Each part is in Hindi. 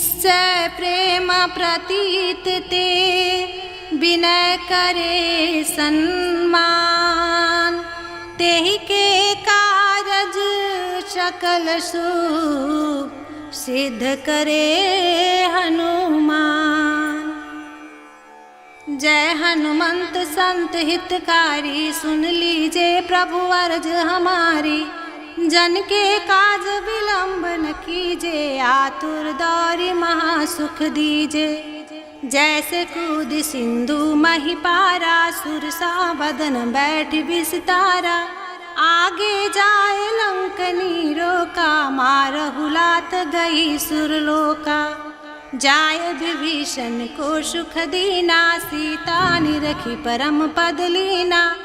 निश्चय प्रेम प्रतीत ते विनय करे सम्मान। तेहि के कारज सकल शुभ सिद्ध करे हनुमान। जय हनुमंत संत हितकारी, सुन लीजे प्रभु अर्ज हमारी। जन के काज विलंब न कीजे, आतुर दौरी महासुख दीजे। जैसे कूद सिंधु मही पारा, सुरसा बदन बैठ विस्तारा। आगे जाए लंकनी रोका, मारहु लात गई सुरलोका। जाय विभीषण को सुख दीना, सीता निरखी परम पद लीना।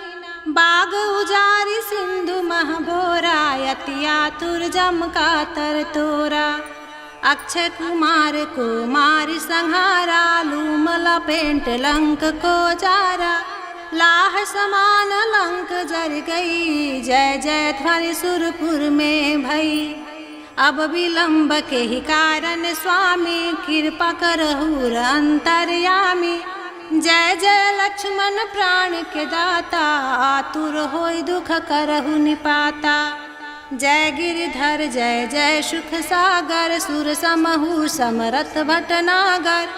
बाग उजारि सिंधु मह बोरा, यति आतुर जम का तर तोरा। अक्षय कुमार को मार संहारा, लूम लपेट लंक को जारा। लाह समान लंक जर गई, जय जय ध्वनि सुरपुर में भई। अब विलंब के ही कारण स्वामी, कृपा करहु अंतर्यामी। जय जय लक्ष्मण प्राण के दाता, आतुर होय दुख करहु निपाता। जय गिरिधर जय जय सुख सागर, सुर समहु समरथ भटनागर।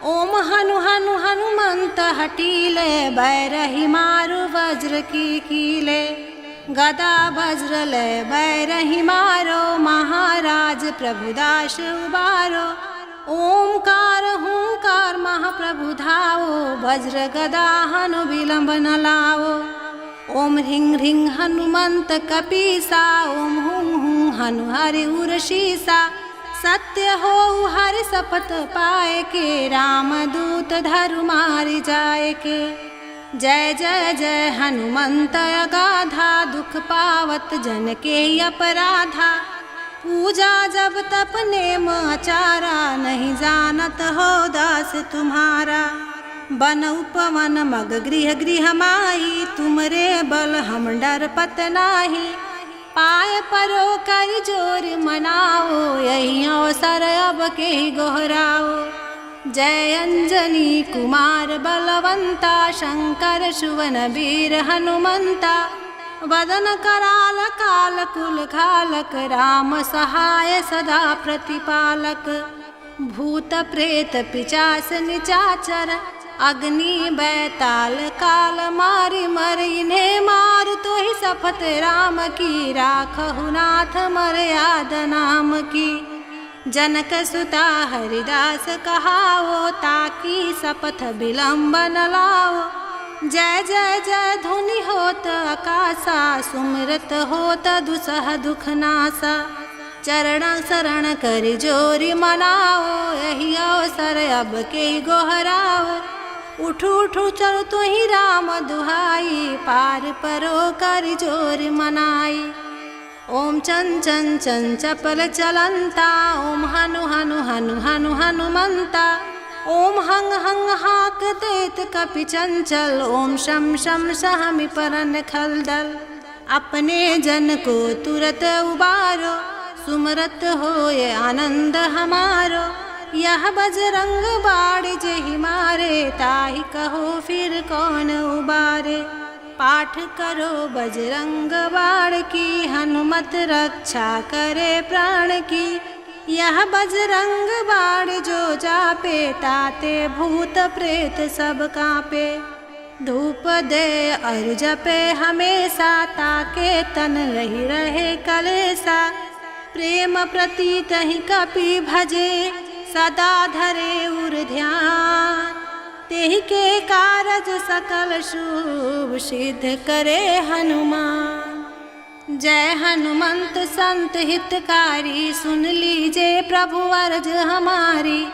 ओम हनु हनु हनुमंत हटीले, बैरही मारु वज्र की कीले। गदा वज्र लय बैरही मारो, महाराज प्रभुदास उबारो। ओमकार हुंकार महाप्रभु धाओ, वज्र गदा हनु विलंब न लाओ। ओम ह्रीं ह्रीं हनुमंत कपीसा, ओम हुं हुं हनु हरि उरशीसा। सत्य हो हरि शपथ पाए के, रामदूत धरु मारि जाए के। जय जय जय हनुमंत अगाधा, दुख पावत जन के अपराधा। पूजा जब तप नेम आचारा, नहीं जानत हो दास तुम्हारा। बन उपवन मग गृह गृह माही, तुमरे बल हम डरपत नाही। पाय परो कर जोर मनाओ, यही अवसर अब के गोहराओ। जय अंजनी कुमार बलवंता, शंकर सुवन वीर हनुमंता। वदन कराल काल कुल घालक, राम सहाय सदा प्रतिपालक। भूत प्रेत पिचास निचाचर, अग्नि बैताल काल मारि मर। इन्हें मार तो ही शपथ राम की, राखहु नाथ मर्याद नाम की। जनक सुता हरिदास कहाओ, ताकि शपथ विलंब न लाओ। जय जय जय धुनि होत आकाशा, सुमिरत होत दुसह दुख नासा। चरण शरण कर जोरी मनाओ, यही अवसर अब के गोहराओ। उठू उठू चलो तो ही राम दुहाई, पार परो कर जोर मनाई। ओम चन चन चन चपल चलंता, ओम हनु हनु हनु हनु हनुमंता। ओम हंग हंग हाक देत कपि चंचल, ओम शम शम सहमि परन खलदल। अपने जन को तुरत उबारो, सुमरत होय आनंद हमारो। यह बजरंग बाण जेहि मारे, ताहि कहो फिर कौन उबारे। पाठ करो बजरंग बाण की, हनुमत रक्षा करे प्राण की। यह बजरंग बाण जो जापे, ताते भूत प्रेत सब कांपे। धूप दे और जपे हमेशा, ताके तन रही रहे कलेसा। प्रेम प्रतीत ही कपि भजे, सदा धरे उर ध्यान। तेहि के कारज सकल शुभ सिद्ध करे हनुमान। जय हनुमंत संत हितकारी, सुन लीजे प्रभु अर्ज हमारी।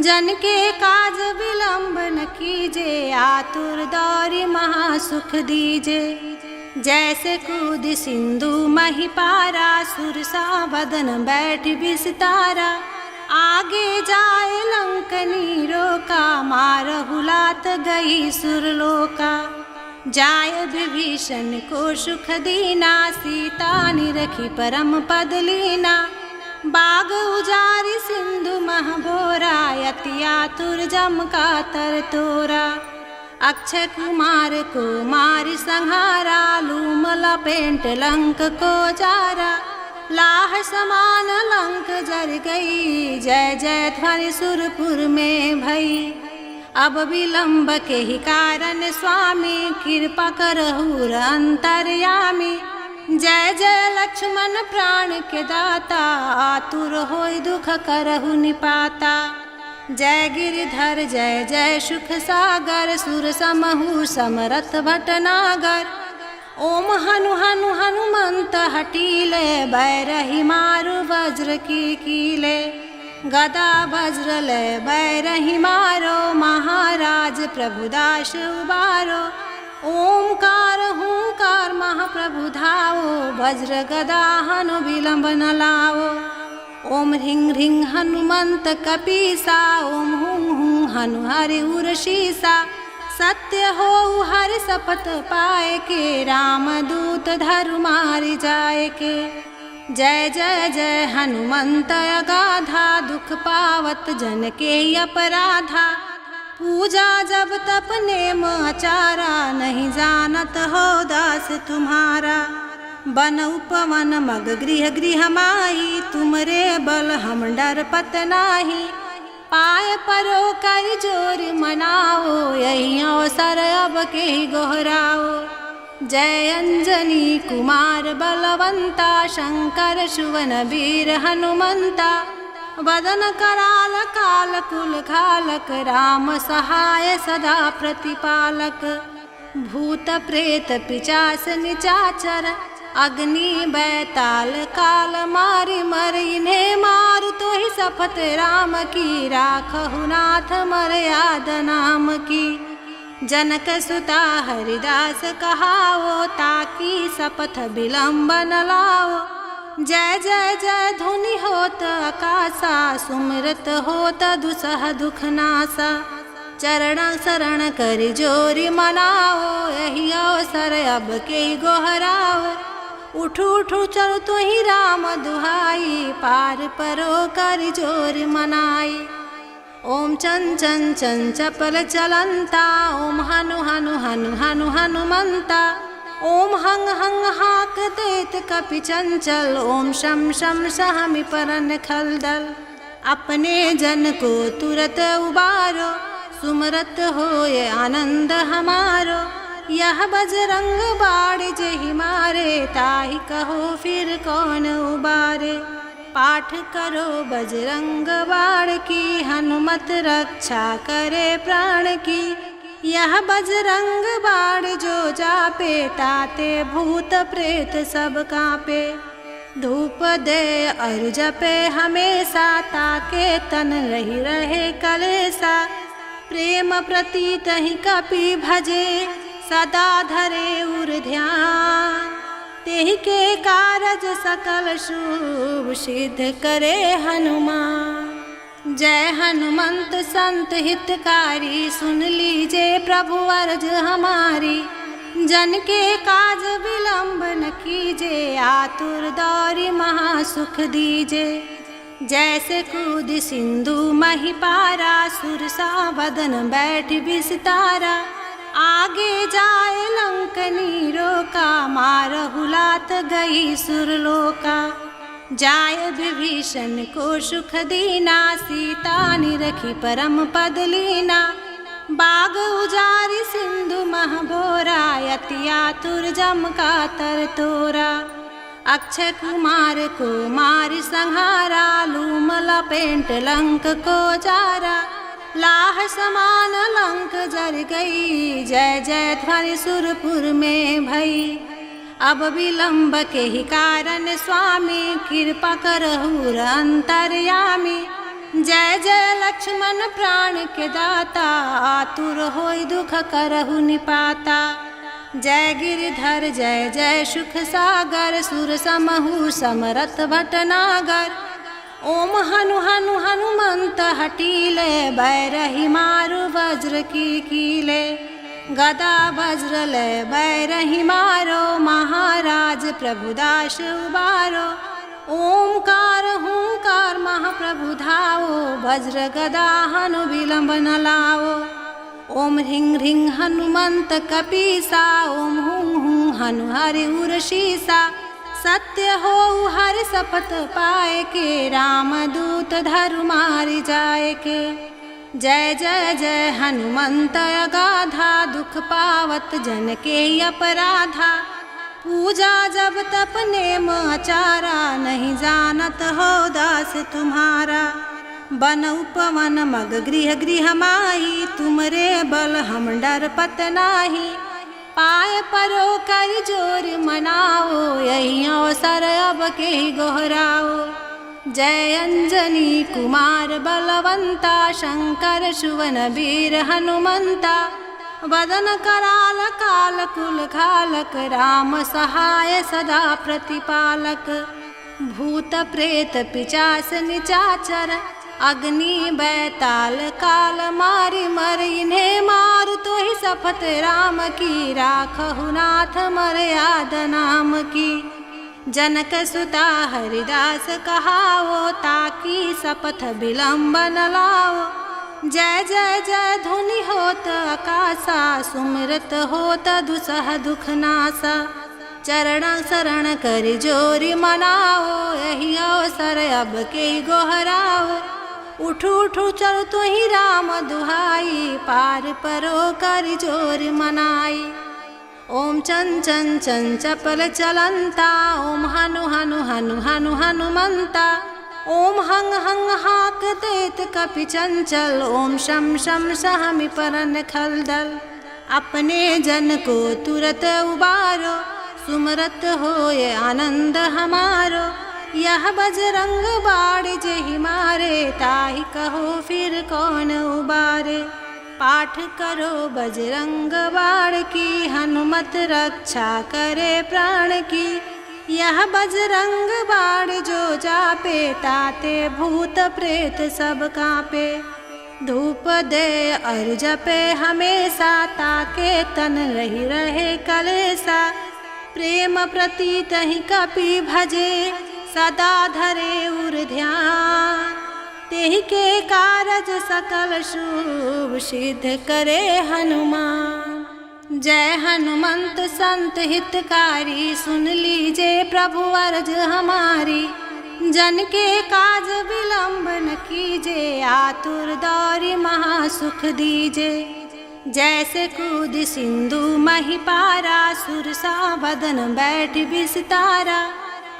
जन के काज विलंब न कीजे, आतुर दौरी महासुख दीजे। जैसे कूद सिंधु मही पारा, सुरसा बदन बैठ विस्तारा। आगे जाए लंकनी रोका, मारहु लात गई सुरलोका। जाय विभीषण को सुख दीना, सीता निरखी परम पद लीना। बाग उजारि सिंधु मह यति आतुर जम का तर तोरा। अक्षय कुमार को मारी संहारा, लूम लपेट लंक को जारा। लाह समान लंक जर गई, जय जय ध्वनि सुरपुर में भई। अब विलंब के ही कारण स्वामी, कृपा करहु अंतर्यामी। जय जय लक्ष्मण प्राण के दाता, आतुर होय दुख करहु निपाता। जय गिरिधर जय जय सुख सागर, सुर समहु समरथ भटनागर। ओम हनु हनु हनुमंत हटीले, बैरही मारु वज्र की कीले। गदा वज्र ले बैरही मारो, महाराज प्रभुदास उबारो। ओमकार हुंकार महाप्रभु धाओ, वज्र गदा हनु विलंब न लाओ। ओम ह्रीं ह्रीं हनुमंत कपीसा, ओम हुं हुं हनु हरि उर्षीसा। सत्य हो हरि शपथ पाए के, रामदूत धरु मारि जाए के। जय जय जय हनुमंत अगाधा, दुख पावत जन के अपराधा। पूजा जब तप नेम आचारा, नहीं जानत हो दास तुम्हारा। बन उपवन मग गृह गृह माही, तुमरे बल हम डर पत नाही। पाय परो कर जोर मनाओ, यही अवसर अब के गोहराओ। जय अंजनी कुमार बलवंता, शंकर सुवन वीर हनुमंता। वदन कराल काल कुल खालक, राम सहाय सदा प्रतिपालक। भूत प्रेत पिचास निचाचर, अग्नि बैताल काल मारि मर। इन्हें मारु तो ही शपथ राम की, राखहु नाथ मर्याद नाम की। जनक सुता हरिदास कहाओ, ताकि शपथ विलंब न लाओ। जय जय जय धुनि होत आकाशा, सुमिरत होत दुसह दुख नासा। चरण शरण कर जोरी मनाओ, यही अवसर अब के गोहराओ। उठू उठू चलो तो ही राम दुहाई, पार परो कर जोर मनाई। ओम चंचन चंचपल चलंता, ओम हनु हनु हनु हनु हनुमंता। ओम हंग हंग हाक देत कपि चंचल, ओम शम शम सहमि परन खलदल। अपने जन को तुरत उबारो, सुमरत होए आनंद हमारो। यह बजरंग बाण जेहि मारे, ताहि कहो फिर कौन उबारे। पाठ करो बजरंग बाण की, हनुमत रक्षा करे प्राण की। यह बजरंग बाण जो जापे, ताते भूत प्रेत सब कांपे। धूप दे और जपे हमेशा, ताके तन रही रहे कलेसा। प्रेम प्रतीत ही कपि भजे, सदा धरे उर ध्यान। तेहि के कारज सकल शुभ, सिद्ध करे हनुमान। जय हनुमंत संत हितकारी, सुन लीजे प्रभु अर्ज हमारी। जन के काज विलंब न कीजे, आतुर दौरी महासुख दीजे। जैसे कूद सिंधु मही पारा, सुरसा वदन बैठ विस्तारा। आगे जाए लंकनी रोका, मारहु लात गई सुरलोका। जाय विभीषण को सुख दीना, सीता निरखी परम पद लीना। बाग उजारी सिंधु महबोरा, यति आतुर जम का तर तोरा। अक्षय कुमार को मारी संहारा, लूम लपेट लंक को जारा। लाह समान लंक जर गई, जय जय ध्वनि सुरपुर में भई। अब विलंब के ही कारण स्वामी, कृपा करहु अंतर्यामी। जय जय लक्ष्मण प्राण के दाता, आतुर होय दुख करहु निपाता। जय गिरिधर जय जय सुख सागर, सुर समहु समरथ भटनागर। ओम हनु हनु हनुमंत हटीले, बैरही मारु वज्र की कीले। गदा वज्र ले बैरही मारो, महाराज प्रभुदास उबारो। ओमकार हुंकार महाप्रभु धाओ, वज्र गदा हनु विलंब न लाओ। ओम ह्रीं ह्रीं हनुमंत कपीसा, ओम हुं हुं हनु हरि उर्षीसा। सत्य हो हर शपथ पाए के, रामदूत धरु मारि जाए के। जय जय जय हनुमंत अगाधा, दुख पावत जन के अपराधा। पूजा जब तप नेम आचारा, नहीं जानत हो दास तुम्हारा। बन उपवन मग गृह गृह माही, तुमरे बल हम डर पत नाही। पाए परो कर जोर मनाओ, यही अवसर अब के गोहराओ। जय अंजनी कुमार बलवंता, शंकर सुवन वीर हनुमंता। वदन कराल काल कुल खालक, राम सहाय सदा प्रतिपालक। भूत प्रेत पिचास निचाचर, अग्नि बैताल काल मारि मर। इन्हें मारु तो ही शपथ राम की, राखहु नाथ मर्याद नाम की। जनक सुता हरिदास कहावो, ताकि शपथ विलंब न लाओ। जय जय जय धुनि होत आकाशा, सुमिरत होत दुसह दुख नासा। चरण शरण कर जोरि मनाओ, यही अवसर अब के गोहराओ। उठू उठू चल तो ही राम दुहाई, पार परो कर जोर मनाई। ओम चन चन चन चपल चलंता, ओम हनु हनु हनु हनु हनुमंता। ओम हंग हंग हाक देत कपि चंचल, ओम शम शम सहमि परन खलदल। अपने जन को तुरत उबारो, सुमरत होए आनंद हमारो। यह बजरंग बाण जेहि मारे, ताहि कहो फिर कौन उबारे। पाठ करो बजरंग बाण की, हनुमत रक्षा करे प्राण की। यह बजरंग बाण जो जापे, ताते भूत प्रेत सब कांपे। धूप दे और जपे हमेशा, ताके तन रही रहे कलेसा। प्रेम प्रतीत ही कपि भजे, सदा धरे उर ध्यान। तेहि के कारज सकल शुभ, सिद्ध करे हनुमान। जय हनुमंत संत हितकारी, सुन लीजे प्रभु अर्ज हमारी। जन के काज विलंब न कीजे, आतुर दौरी महासुख दीजे। जैसे कूद सिंधु मही पारा, सुरसा बदन बैठ बिस्तारा।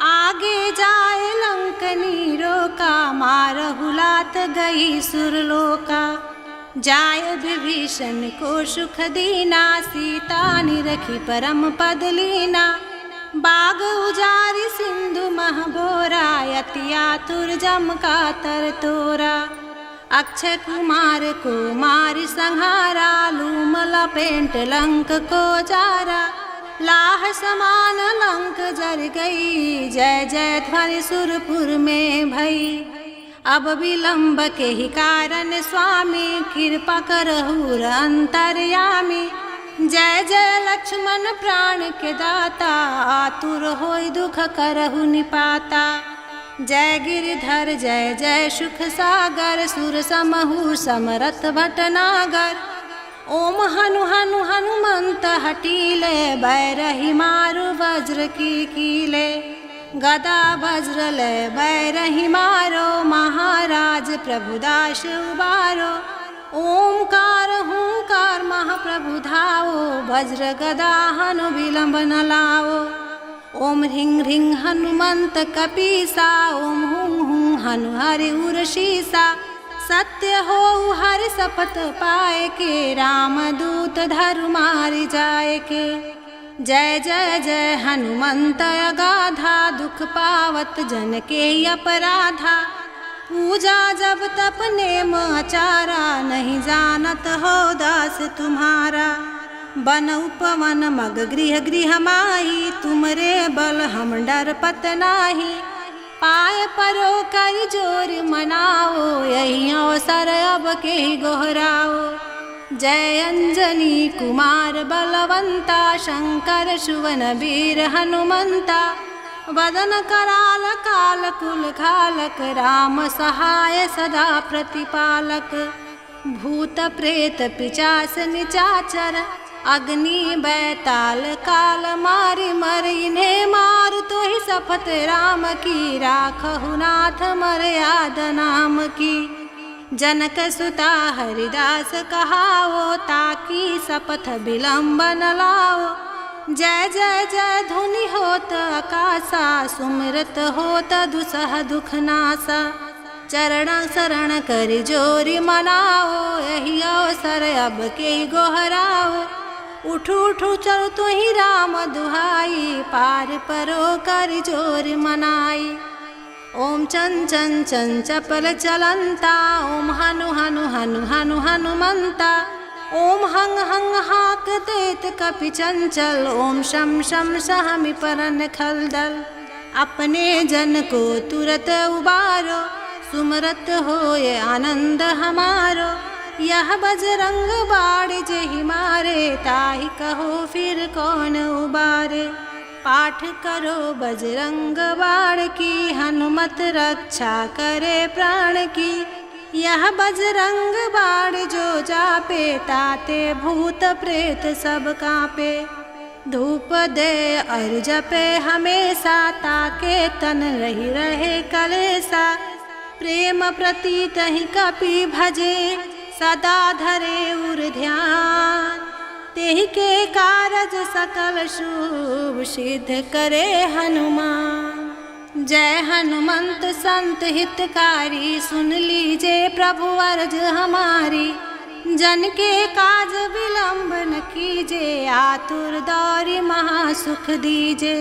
आगे जाए लंकनी रोका, मारहु लात गई सुरलोका। जाय विभीषण को सुख दीना, सीता निरखी परम पद लीना। बाग उजारि सिंधु मह बोरा, यति आतुर जम का तर तोरा। अक्षय कुमार को मारि संहारा, लूम लपेट लंक को जारा। लाह समान लंक जर गई, जय जय ध्वनि सुरपुर में भई। अब विलंब के ही कारण स्वामी, कृपा करहु अंतर्यामी। जय जय लक्ष्मण प्राण के दाता, आतुर होई दुख करहु निपाता। जय गिरिधर जय जय सुख सागर, सुर समहु समरथ भटनागर। ओम हनु हनु हनुमंत हटीले, बैरही मारु वज्र की कीले। गदा वज्र ले बैरही मारो, महाराज प्रभुदास उबारो। ओमकार हुंकार महाप्रभु धाओ, वज्र गदा हनु विलंब न लाओ। ओम ह्रीं ह्रीं हनुमंत कपीसा, ओम हुं हुं हनु हरि उर्षीसा। सत्य हो हर शपथ पाए के, रामदूत धरु मारि जाए के। जय जय जय हनुमंत अगाधा, दुख पावत जन के अपराधा। पूजा जब तप नेम आचारा, नहीं जानत हो दास तुम्हारा। बन उपवन मग गृह गृह माही, तुमरे बल हम डर पत नाही। पाए परो कर जोर मनाओ, यही अवसर अब के गोहराओ। जय अंजनी कुमार बलवंता, शंकर सुवन वीर हनुमंता। वदन कराल काल कुल खालक, राम सहाय सदा प्रतिपालक। भूत प्रेत पिचास निचाचर, अग्नि बैताल काल मारि मर, इन्हें मार तो ही सपथ राम की, राखहु नाथ मर्याद नाम की। जनक सुता हरिदास कहावो, ताकि सपथ विलंब न लाओ। जय जय जय धुनि होत आकाशा, सुमिरत होत दुसह दुख नासा। चरण शरण कर जोरी मनाओ, यही अवसर अब के गोहराओ। उठू उठू चलो तो ही राम दुहाई, पार परो कर जोर मनाई। ओम चन चन चन चपल चलंता, ओम हनु हनु हनु हनु हनुमंता। ओम हंग हंग हाक देत कपि चंचल, ओम शम शम सहमि परन खलदल। अपने जन को तुरत उबारो, सुमरत होए आनंद हमारो। यह बजरंग बाण जेहि मारे, ताहि कहो फिर कौन उबारे। पाठ करो बजरंग बाण की, हनुमत रक्षा करे प्राण की। यह बजरंग बाण जो जापे, ताते भूत प्रेत सब कांपे। धूप दे और जपे हमेशा, ताके तन रही रहे कलेसा। प्रेम प्रति तहि कपि भजे, सदा धरे उर ध्यान। तेहि के कारज सकल शुभ, सिद्ध करे हनुमान। जय हनुमंत संत हितकारी, सुन लीजे प्रभु अर्ज हमारी। जन के काज विलंब न कीजे, आतुर दौरी महासुख दीजे।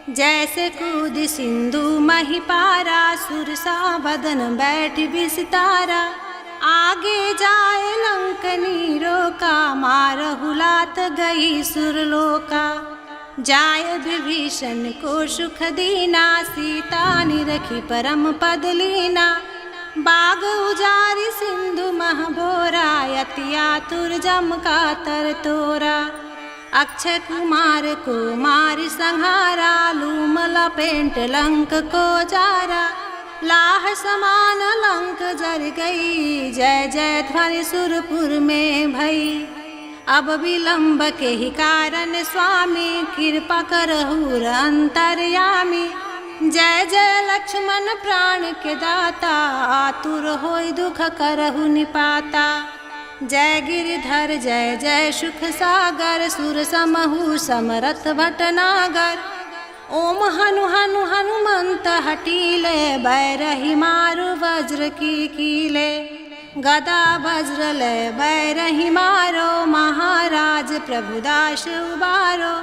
जैसे कूद सिंधु मही पारा, सुरसा बदन बैठ विसितारा। आगे जाए लंकनी रोका, मारहु लात गई सुरलोका। जाय विभीषण को सुख दीना, सीता निरखी परम पद लीना। बाग उजारी सिंधु महबोरा, यति आतुर जम का तर तोरा। अक्षय कुमार को मारि संहारा, लूम लपेट लंक को जारा। लाह समान लंक जर गई, जय जय ध्वनि सुरपुर में भई। अब विलंब के ही कारण स्वामी, कृपा करहु अंतर्यामी। जय जय लक्ष्मण प्राण के दाता, आतुर होय दुख करहु निपाता। जय गिरिधर जय जय सुख सागर, सुर समहु समरथ भटनागर। ओम हनु हनु हनुमंत हटीले, बैरही मारु वज्र की कीले। गदा वज्र लय बैरही मारो, महाराज प्रभुदास उबारो।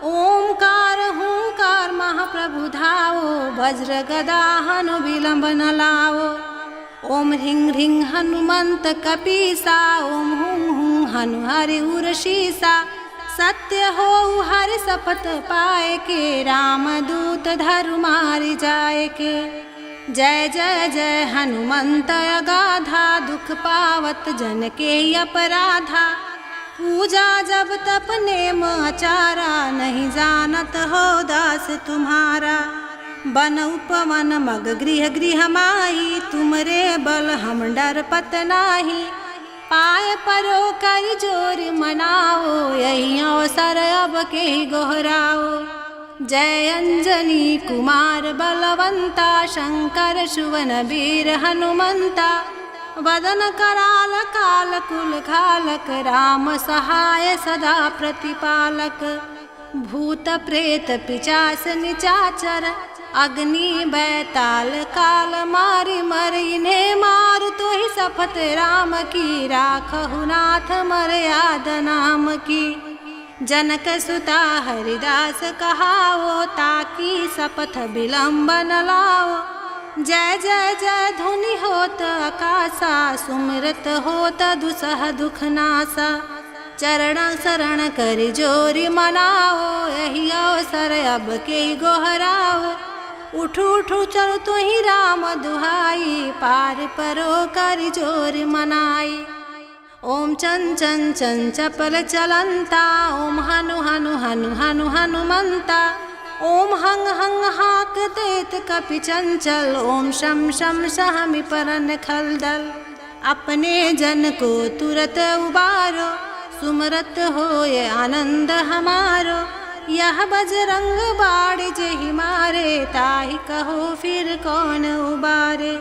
ओमकार हुंकार महाप्रभु धाओ, वज्र गदा हनु विलंब न लाओ। ओम ह्रीं ह्रीं हनुमंत कपीसा, ओम हुं हुं हनु हरि उरशीसा। सत्य हो हरि शपथ पाए के, रामदूत धरु मारि जाए के। जय जय जय हनुमंत अगाधा, दुख पावत जन के अपराधा। पूजा जब तप नेम आचारा, नहीं जानत हो दास तुम्हारा। बन उपवन मग गृह गृह माही, तुमरे बल हम डर पत नाही। पाए परो कर जोर मनाओ, यही अवसर अब के गोहराओ। जय अंजनी कुमार बलवंता, शंकर सुवन वीर हनुमंता। वदन कराल काल कुल खालक, राम सहाय सदा प्रतिपालक। भूत प्रेत पिचास निचाचर, अग्नि बैताल काल मारि मर। इन्हें मार तो ही सपथ राम की, राखहु नाथ मर्याद नाम की। जनक सुता हरिदास कहावो, ताकि सपथ विलंब न लाओ। जय जय जय धुनि होत आकाशा, सुमिरत होत दुसह दुख नासा। चरण शरण कर जोरी मनाओ, यही अवसर अब के गोहराओ। उठू उठू चलो तो ही राम दुहाई, पार परो कर जोर मनाई। ओम चन चन चन चपल चलंता, ओम हनु हनु हनु हनु हनुमंता। ओम हंग हंग हाक देत कपि चंचल, ओम शम शम सहमि परन खलदल। अपने जन को तुरत उबारो, सुमरत होय आनंद हमारो। यह बजरंग बाण जेहि मारे, ताहि कहो फिर कौन उबारे।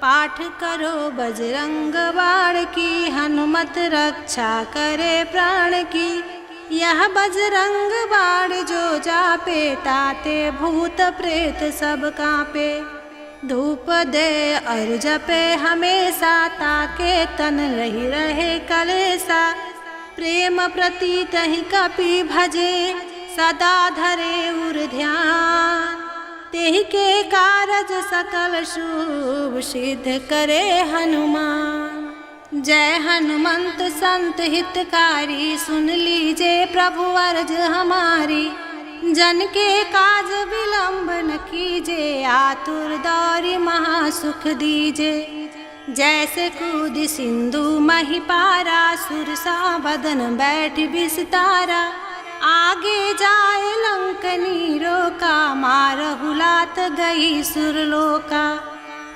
पाठ करो बजरंग बाण की, हनुमत रक्षा करे प्राण की। यह बजरंग बाण जो जापे, ताते भूत प्रेत सब कांपे। धूप दे और जपे हमेशा, ताके तन रही रहे कलेसा। प्रेम प्रतीत ही कपि भजे, सदा धरे उर ध्यान। तेहि के कारज सकल शुभ, सिद्ध करे हनुमान। जय हनुमंत संत हितकारी, सुन लीजे प्रभु अर्ज हमारी। जन के काज विलंब न कीजे, आतुर दौरी महासुख दीजे। जैसे कूद सिंधु मही पारा, सुरसा बदन बैठ बिस्तारा। आगे जाए लंकनी रोका, मारहु लात गई सुरलोका।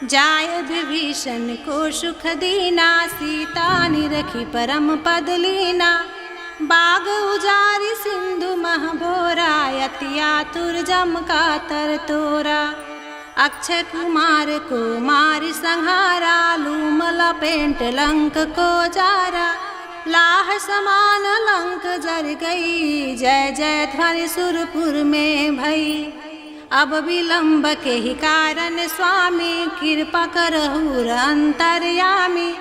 जाय विभीषण को सुख दीना, सीता निरखी परम पद लीना। बाग उजारि सिंधु मह बोरा, यति आतुर जम का तर तोरा। अक्षय कुमार को मारि संहारा, लूम लपेट लंक को जारा। लाह समान लंक जर गई, जय जय ध्वनि सुरपुर में भई। अब विलंब के ही कारण स्वामी, कृपा करहु अंतर्यामी।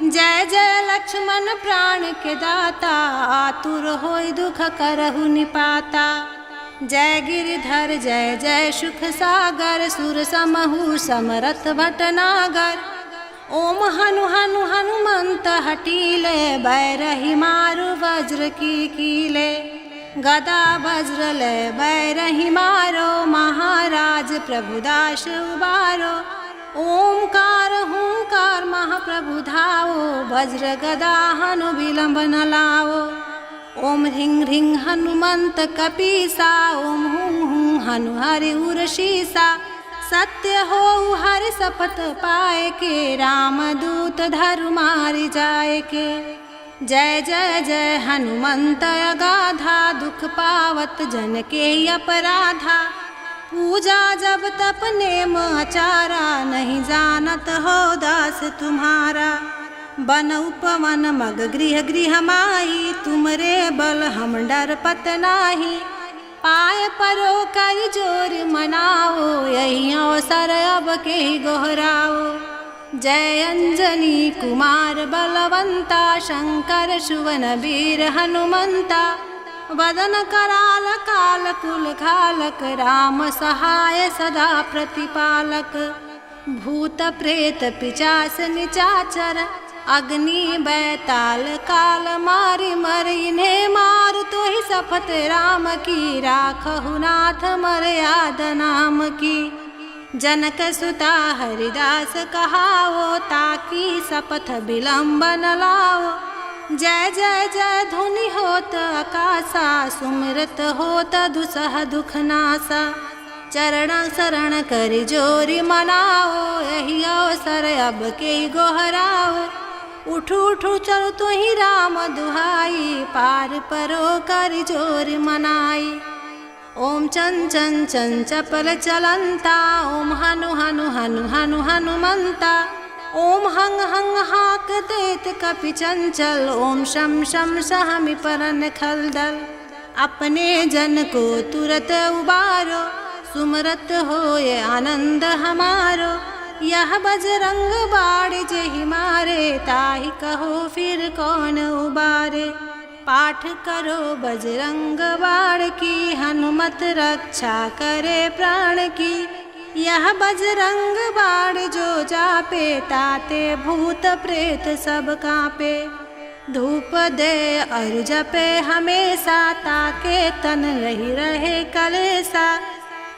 जय जय लक्ष्मण प्राण के दाता, आतुर होय दुख करहु निपाता। जय गिरिधर जय जय सुख सागर, सुर समहु समरथ भटनागर। ओम हनु हनु हनुमंत हटीले, बैरही मारु वज्र की कीले। गदा वज्र ले बैरही मारो, महाराज प्रभुदास उबारो। ओमकार हुंकार महाप्रभु धाओ, वज्र गदा हनु विलंब न लाओ। ओम ह्रीं ह्रीं हनुमंत कपीसा, ओम हुं हुं हनु हरि उरशीसा। सत्य हो हर शपथ पाए के, रामदूत धरु मारि जाए के। जय जय जय हनुमंत अगाधा, दुख पावत जन के अपराधा। पूजा जब तप नेम आचारा, नहीं जानत हो दास तुम्हारा। बन उपवन मग गृह गृह माही, तुमरे बल हम डरपत नाही। पाय परो कर जोर मनाओ, यही अवसर अब के गोहराओ। जय अंजनी कुमार बलवंता, शंकर सुवन वीर हनुमंता। वदन कराल काल कुल घालक, राम सहाय सदा प्रतिपालक। भूत प्रेत पिचास निचाचर, अग्नि बैताल काल मारि मर। इन्हें मार तो ही शपथ राम की, राखहु नाथ मर्याद नाम की। जनक सुता हरिदास कहाओ, ताकि शपथ विलंब न लाओ। जय जय जय धुनि होत आकाशा, सुमिरत होत दुसह दुख नासा। चरण शरण कर जोरी मनाओ, यही अवसर अब के गोहराओ। उठू उठू चलो तो ही राम दुहाई, पार परो कर जोर मनाई। ओम चन चन चन चपल चलंता, ओम हनु हनु हनु हनु हनुमंता। ओम हंग हंग हाक देत कपि चंचल, ओम शम शम सहमि परन खलदल। अपने जन को तुरत उबारो, सुमरत होय आनंद हमारो। यह बजरंग बाण जेहि मारे, ताहि कहो फिर कौन उबारे। पाठ करो बजरंग बाण की, हनुमत रक्षा करे प्राण की। यह बजरंग बाण जो जापे, ताते भूत प्रेत सब कांपे। धूप दे और जपे हमेशा, ताके तन रही रहे कलेसा।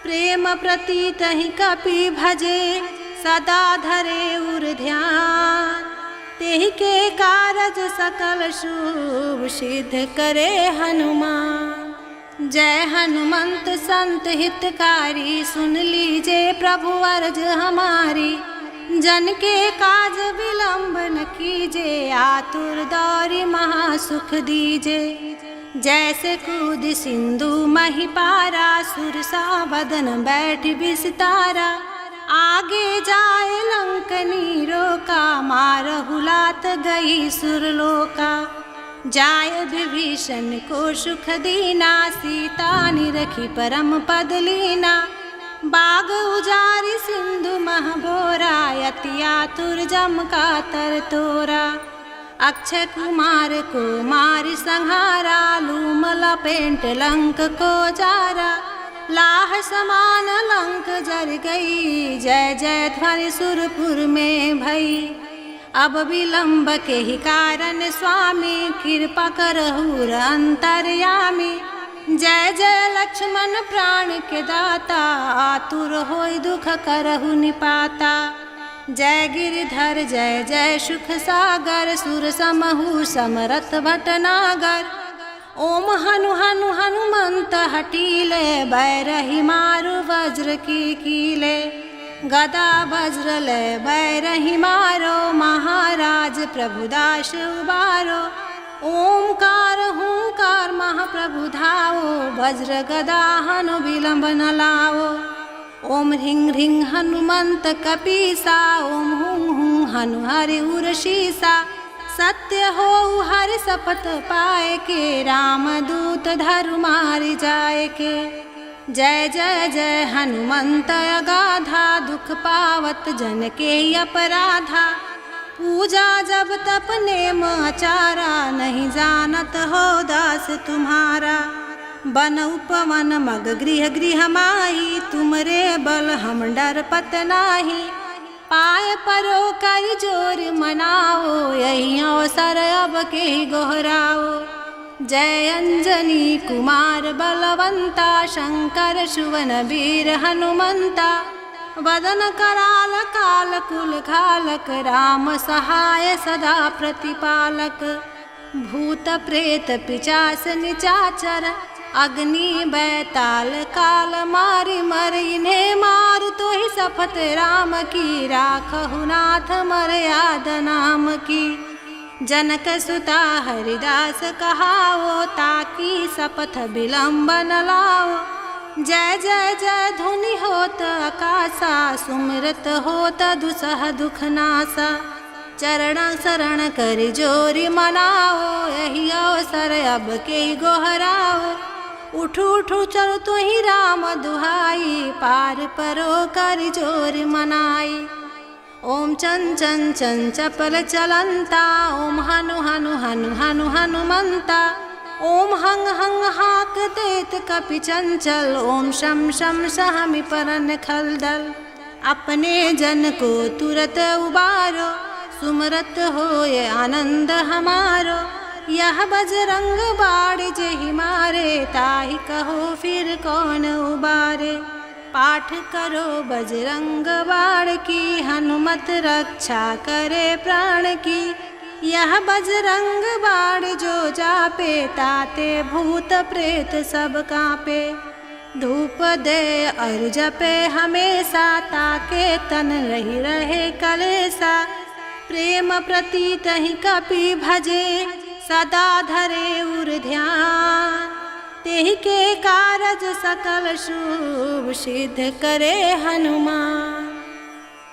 प्रेम प्रतीत ही कपि भजे, सदा धरे उर ध्यान। तेहि के कारज सकल शुभ, सिद्ध करे हनुमान। जय हनुमंत संत हितकारी, सुन लीजिए प्रभु अर्ज हमारी। जन के काज विलंब न कीजिए, आतुर दौरी महासुख दीजे। जैसे कूद सिंधु मही पारा, सुरसा बदन बैठ विस्तारा। आगे जाए लंकनी रोका, मारहु लात गई सुरलोका। जाय विभीषण को सुख दीना, सीता निरखी परम पद लीना। बाग उजारी सिंधु मह बोरा, यति आतुर जम का तर तोरा। अक्षय कुमार को मारि संहारा, लूम लपेट लंक को जारा। लाह समान लंक जर गई, जय जय ध्वनि सुरपुर में भई। अब विलंब के ही कारण स्वामी, कृपा करहु अंतर्यामी। जय जय लक्ष्मण प्राण के दाता, आतुर होय दुख करहु निपाता। जय गिरिधर जय जय सुख सागर, सुर समहु समरथ भटनागर। ओम हनु हनु हनुमंत हटीले, बैरही मारु वज्र की कीले। गदा वज्र लय बैरही मारो, महाराज प्रभुदास उबारो। ओमकार हुंकार महाप्रभु धाओ, वज्र गदा हनु विलंब न लाओ। ओम ह्रीं ह्रीं हनुमंत कपीसा, ओम हुं हुं हनु हरि उरशीसा। सत्य हो हरि शपथ पाए के, रामदूत धरु मारि जाए के। जय जय जय हनुमंत अगाधा, दुख पावत जन के अपराधा। पूजा जब तप नेम आचारा, नहीं जानत हो दास तुम्हारा। बन उपवन मग गृह गृह माही, तुमरे बल हम डर पत नाही। पाय परो कर जोर मनाओ, यही अवसर अब के गोहराओ। जय अंजनी कुमार बलवंता, शंकर सुवन वीर हनुमंता। वदन कराल काल कुल घालक, राम सहाय सदा प्रतिपालक। भूत प्रेत पिचास निचाचर, अग्नि बैताल काल मारि मर। इन्हें मार तो ही शपथ राम की, राखहु नाथ मर्याद नाम की। जनक सुता हरिदास कहाओ, ताकि शपथ विलंब न लाओ। जय जय जय धुनि होत आकाशा, सुमिरत होत दुसह दुख नासा। चरण शरण कर जोरी मनाओ, यही अवसर अब के गोहराओ। उठू उठू चलो तो ही राम दुहाई, पार परो कर जोर मनाई। ओम चन चन चन चपल चलंता, ओम हनु हनु हनु हनु हनुमंता। ओम हंग हंग हाक देत कपि चंचल, ओम शम शम सहमि परन खलदल। अपने जन को तुरत उबारो, सुमरत होय आनंद हमारो। यह बजरंग बाण जेहि मारे, ताहि कहो फिर कौन उबारे। पाठ करो बजरंग बाण की, हनुमत रक्षा करे प्राण की। यह बजरंग बाण जो जापे, ताते भूत प्रेत सब कांपे। धूप दे और जपे हमेशा, ताके तन रही रहे कलेसा। प्रेम प्रतीत ही कपि भजे, सदा धरे उर ध्यान। तेहि के कारज सकल शुभ सिद्ध करे हनुमान।